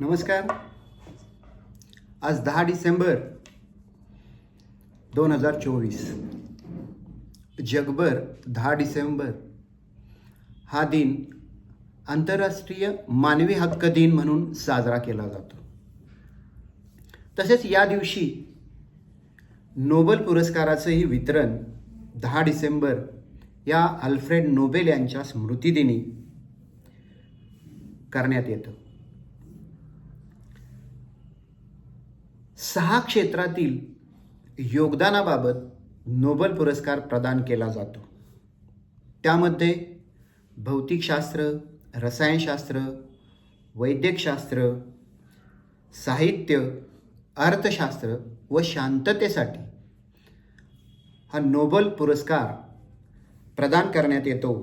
नमस्कार. आज 10 डिसेंबर 2024. जगभर 10 डिसेंबर हा दिन आंतरराष्ट्रीय मानवी हक्क दिन म्हणून साजरा केला जातो. तसेच या दिवशी नोबेल पुरस्काराचंही वितरण 10 डिसेंबर या अल्फ्रेड नोबेल यांच्या स्मृतिदिनी करण्यात येतं. 6 क्षेत्रातील योगदानाबाबत नोबेल पुरस्कार प्रदान केला जातो. त्यामध्ये भौतिकशास्त्र, रसायनशास्त्र, वैद्यकशास्त्र, साहित्य, अर्थशास्त्र व शांततेसाठी हा नोबेल पुरस्कार प्रदान करण्यात येतो.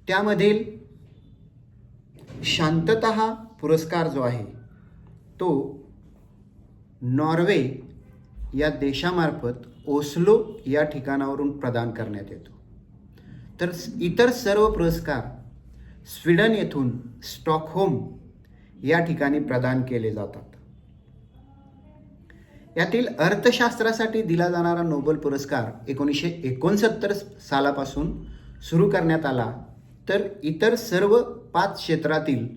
त्यामधील शांतता हा पुरस्कार जो आहे तो नॉर्वे या देशामार्फत ओस्लो या ठिकाणावरून प्रदान करण्यात येतो. तर इतर सर्व पुरस्कार स्वीडन येथून स्टॉकहोम या ठिकाणी प्रदान केले जातात. यातील अर्थशास्त्रासाठी दिला जाणारा नोबेल पुरस्कार 1969 सालापासून सुरू करण्यात आला. तर इतर सर्व 5 क्षेत्रातील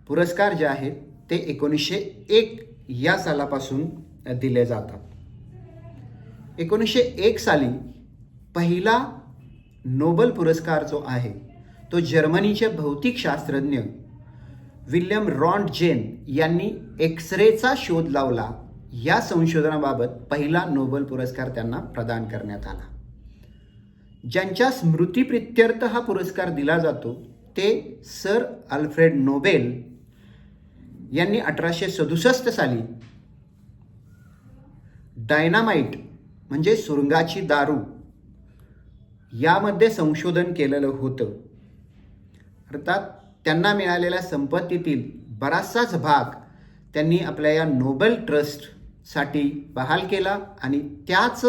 पुरस्कार जे आहेत ते 1901 या सालापासून दिले जातात. 1901 साली पहिला नोबेल पुरस्कार जो आहे तो जर्मनीचे भौतिकशास्त्रज्ञ विल्यम रॉन्टजेन यांनी एक्सरेचा शोध लावला. या संशोधनाबाबत पहिला नोबेल पुरस्कार त्यांना प्रदान करण्यात आला. ज्यांच्या स्मृतिप्रित्यर्थ हा पुरस्कार दिला जातो ते सर अल्फ्रेड नोबेल यांनी 1867 साली डायनामाइट म्हणजे सुरुंगाची दारू यामध्ये संशोधन केलेलं होतं. अर्थात त्यांना मिळालेल्या संपत्तीतील बराचसाच भाग त्यांनी आपल्या या नोबेल ट्रस्टसाठी बहाल केला आणि त्याच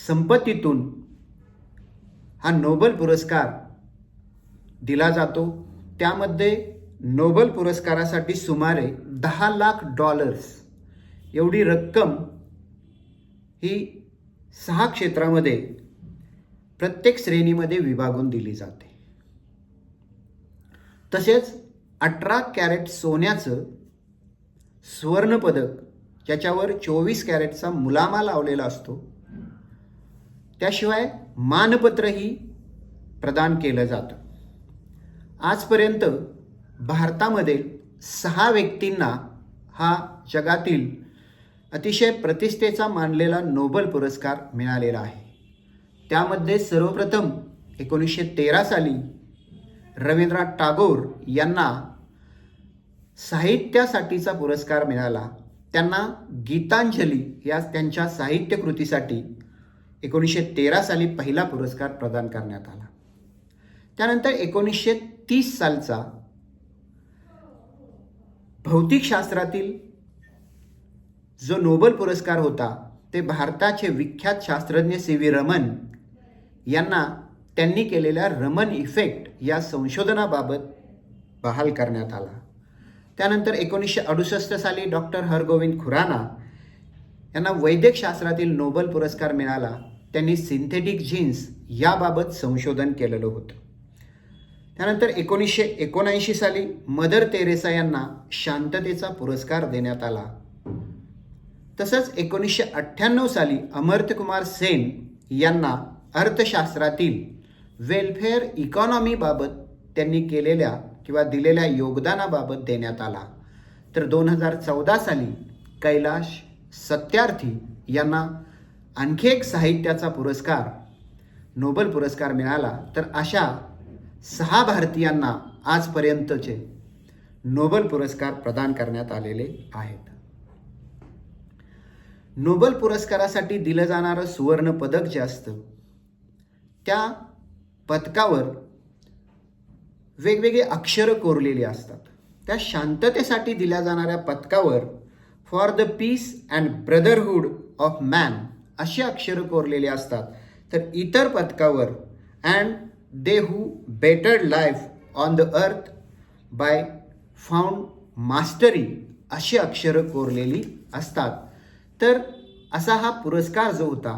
संपत्तीतून हा नोबेल पुरस्कार दिला जातो. त्यामध्ये नोबेल पुरस्कारासाठी सुमारे $10 लाख एवढी रक्कम ही 6 क्षेत्रामध्ये प्रत्येक श्रेणीमध्ये विभागून दिली जाते. तसेच 18 कॅरेट सोन्याचं सुवर्णपदक ज्याच्यावर 24 कॅरेटचा मुलामा लावलेला असतो. त्याशिवाय मानपत्रही प्रदान केलं जातं. आजपर्यंत भारतामध्ये 6 व्यक्तींना हा जगातील अतिशय प्रतिष्ठेचा मानलेला नोबेल पुरस्कार मिळालेला आहे. त्यामध्ये सर्वप्रथम 1913 साली रवींद्रनाथ टागोर यांना साहित्यासाठीचा पुरस्कार मिळाला. त्यांना गीतांजली या त्यांच्या साहित्य कृतीसाठी 1913 साली पहिला पुरस्कार प्रदान करण्यात आला. त्यानंतर 1930 सालचा भौतिकशास्त्रातील जो नोबेल पुरस्कार होता ते भारताचे विख्यात शास्त्रज्ञ C.V. रमन यांना त्यांनी केलेल्या रमन इफेक्ट या संशोधनाबाबत बहाल करण्यात आला. त्यानंतर 1968 साली डॉक्टर हरगोविंद खुराना यांना वैद्यकशास्त्रातील नोबेल पुरस्कार मिळाला. त्यांनी सिंथेटिक जीन्स याबाबत संशोधन केलेलं होतं. त्यानंतर 1979 साली मदर तेरेसा यांना शांततेचा पुरस्कार देण्यात आला. तसंच 1998 साली अमर्त्य कुमार सेन यांना अर्थशास्त्रातील वेलफेअर इकॉनॉमीबाबत त्यांनी केलेल्या किंवा दिलेल्या योगदानाबाबत देण्यात आला. तर 2014 साली कैलाश सत्यार्थी यांना आणखी एक साहित्याचा पुरस्कार नोबेल पुरस्कार मिळाला. तर अशा 6 भारतीयांना आजपर्यंतचे नोबेल पुरस्कार प्रदान करण्यात आलेले आहेत. नोबेल पुरस्कारासाठी दिलं जाणारं सुवर्ण पदक जे असतं त्या पदकावर वेगवेगळे अक्षरं कोरलेली असतात. त्या शांततेसाठी दिल्या जाणाऱ्या पदकावर for the peace and brotherhood of man अशी अक्षरं कोरलेली असतात. तर इतर पदकावर and they who bettered life on the earth by found mastery अशी अक्षरं कोरलेली असतात. तर असा हा पुरस्कार जो होता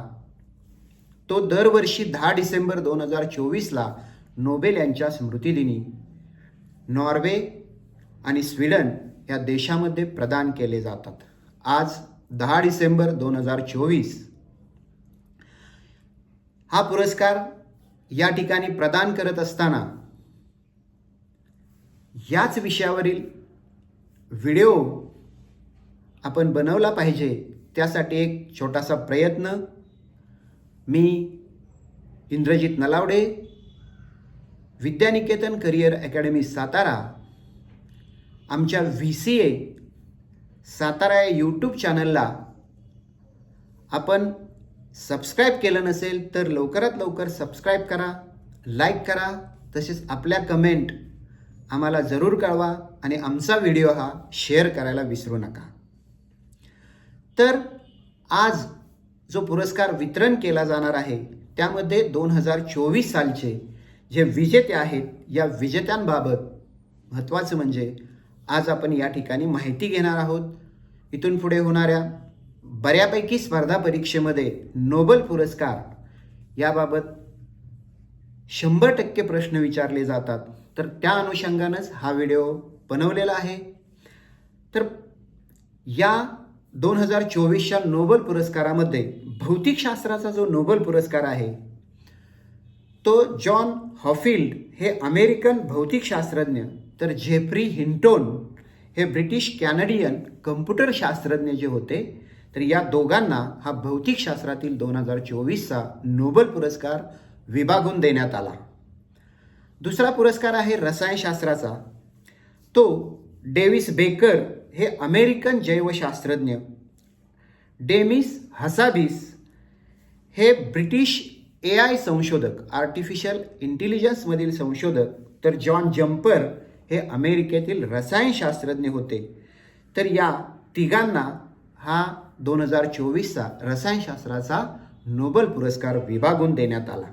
तो दरवर्षी 10 डिसेंबर 2024ला नोबेल यांच्या स्मृतिदिनी नॉर्वे आणि स्वीडन या देशामध्ये प्रदान केले जातात. आज 10 डिसेंबर 2024 हा पुरस्कार या ठिकाणी प्रदान करत असताना याच विषयावरील व्हिडिओ आपण बनवला पाहिजे. त्यासाठी एक छोटासा प्रयत्न मी इंद्रजित नलावडे, विद्यानिकेतन करिअर अकॅडमी सातारा, आमच्या VCA सातारा या यूट्यूब चॅनलला आपण सबस्क्राईब केलं नसेल तर लवकरात लवकर सबस्क्राईब करा, लाईक करा, तसेच आपल्या कमेंट आम्हाला जरूर कळवा आणि आमचा व्हिडिओ हा शेअर करायला विसरू नका. तर आज जो पुरस्कार वितरण केला जाणार आहे त्यामध्ये 2024 सालचे जे विजेते आहेत या विजेत्यांबाबत महत्त्वाचं म्हणजे आज आपण या ठिकाणी माहिती घेणार आहोत. इथून पुढे होणाऱ्या बऱ्यापैकी स्पर्धा परीक्षेमध्ये नोबेल पुरस्कार याबाबत 100% प्रश्न विचारले जातात. तर त्या अनुषंगानंच हा व्हिडिओ बनवलेला आहे. तर या 2024च्या नोबेल पुरस्कारामध्ये भौतिकशास्त्राचा जो नोबेल पुरस्कार आहे तो जॉन हॉफिल्ड हे अमेरिकन भौतिकशास्त्रज्ञ, तर जेफ्री हिंटोन हे ब्रिटिश कॅनडियन कम्प्युटर शास्त्रज्ञ जे होते, तर या दोघांना हा भौतिकशास्त्रातील 2024चा नोबेल पुरस्कार विभागून देण्यात आला. दुसरा पुरस्कार आहे रसायनशास्त्राचा. तो डेव्हिस बेकर हे अमेरिकन जैवशास्त्रज्ञ, डेमिस हसाबिस हे ब्रिटिश AI संशोधक, आर्टिफिशियल इंटेलिजन्समधील संशोधक, तर जॉन जम्पर हे अमेरिकेतील रसायनशास्त्रज्ञ होते. तर या तिघांना हा 2024चा रसायनशास्त्राचा नोबेल पुरस्कार विभागून देण्यात आला.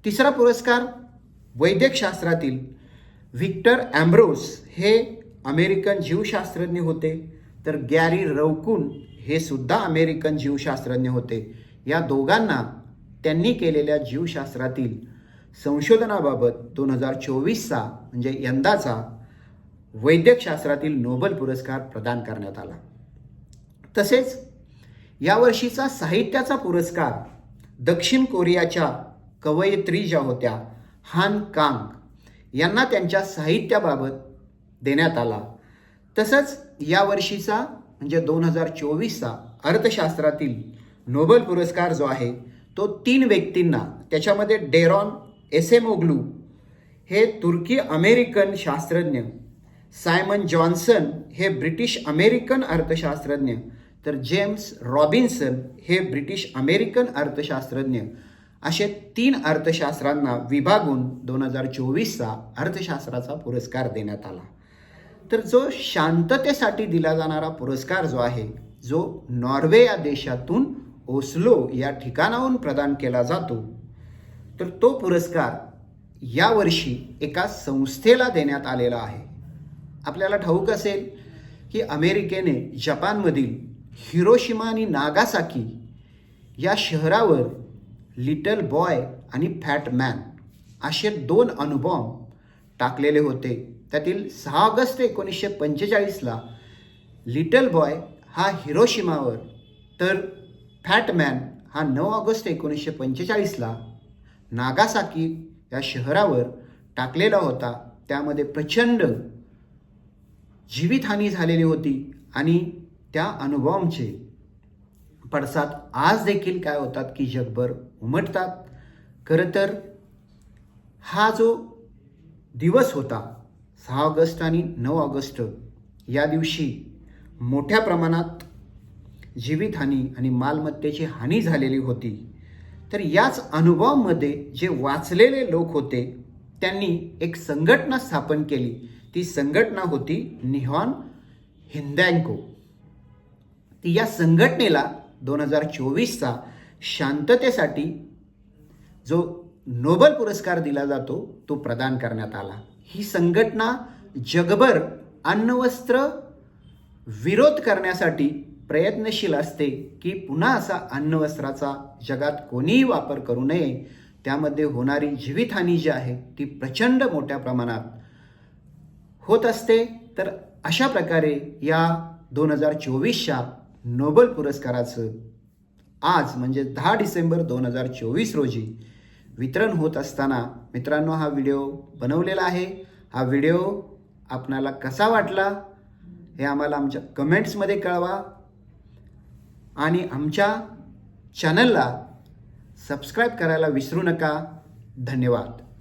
तिसरा पुरस्कार वैद्यकशास्त्रातील व्हिक्टर ॲम्ब्रोस हे अमेरिकन जीवशास्त्रज्ञ होते, तर गॅरी रौकुन हे सुद्धा अमेरिकन जीवशास्त्रज्ञ होते. या दोघांना त्यांनी केलेल्या जीवशास्त्रातील संशोधनाबाबत 2024चा म्हणजे यंदाचा वैद्यकशास्त्रातील नोबेल पुरस्कार प्रदान करण्यात आला. तसेच यावर्षीचा साहित्याचा पुरस्कार दक्षिण कोरियाच्या कवयित्री ज्या होत्या हान कांग यांना त्यांच्या साहित्याबाबत देण्यात आला. तसंच यावर्षीचा म्हणजे 2024चा अर्थशास्त्रातील नोबेल पुरस्कार जो आहे तो 3 व्यक्तींना, त्याच्यामध्ये डेरॉन एसेमोग्लू हे तुर्की अमेरिकन शास्त्रज्ञ, सायमन जॉन्सन हे ब्रिटिश अमेरिकन अर्थशास्त्रज्ञ, तर जेम्स रॉबिन्सन हे ब्रिटिश अमेरिकन अर्थशास्त्रज्ञ, असे 3 अर्थशास्त्रांना विभागून 2024चा अर्थशास्त्राचा पुरस्कार देण्यात आला. तर जो शांततेसाठी दिला जाणारा पुरस्कार जो आहे, जो नॉर्वे या देशातून ओस्लो या ठिकाणाहून प्रदान केला जातो, तर तो पुरस्कार यावर्षी एका संस्थेला देण्यात आलेला आहे. आपल्याला ठाऊक असेल की अमेरिकेने जपानमधील हिरोशिमा आणि नागासाकी या शहरावर लिटल बॉय आणि फॅट मॅन असे 2 अणुबॉम्ब टाकलेले होते. त्यातील 6 ऑगस्ट 1945ला लिटल बॉय हा हिरोशिमावर, तर फॅट मॅन हा 9 ऑगस्ट 1945ला नागासाकी या शहरावर टाकलेला होता. त्यामध्ये प्रचंड जीवितहानी झालेली होती आणि त्या अणुबॉम्बचे पडसाद आज देखील काय होतात की जगभर उमटतात. खरं तर हा जो दिवस होता 6 ऑगस्ट आणि 9 ऑगस्ट या दिवशी मोठ्या प्रमाणात जीवितहानी आणि मालमत्तेची हानी झालेली होती. तर याच अणुबॉम्बमध्ये जे वाचलेले लोक होते त्यांनी एक संघटना स्थापन केली. ती संघटना होती निहॉन हिंदँको. ती या संघटनेला 2024चा शांततेसाठी जो नोबेल पुरस्कार दिला जातो तो प्रदान करण्यात आला. ही संघटना जगभर अण्वस्त्र विरोध करण्यासाठी प्रयत्नशील असते की पुन्हा असा अण्वस्त्राचा जगात कोणीही वापर करू नये. त्यामध्ये होणारी जीवितहानी जी आहे ती प्रचंड मोठ्या प्रमाणात होत असते. तर अशा प्रकारे या 2024च्या नोबेल पुरस्काराचं आज म्हणजे 10 डिसेंबर 2024 रोजी वितरण होत असताना मित्रांनो हा व्हिडिओ बनवलेला आहे. हा व्हिडिओ आपणाला कसा वाटला हे आम्हाला आमच्या कमेंट्समध्ये कळवा आणि आमच्या चॅनलला सबस्क्राईब करायला विसरू नका. धन्यवाद.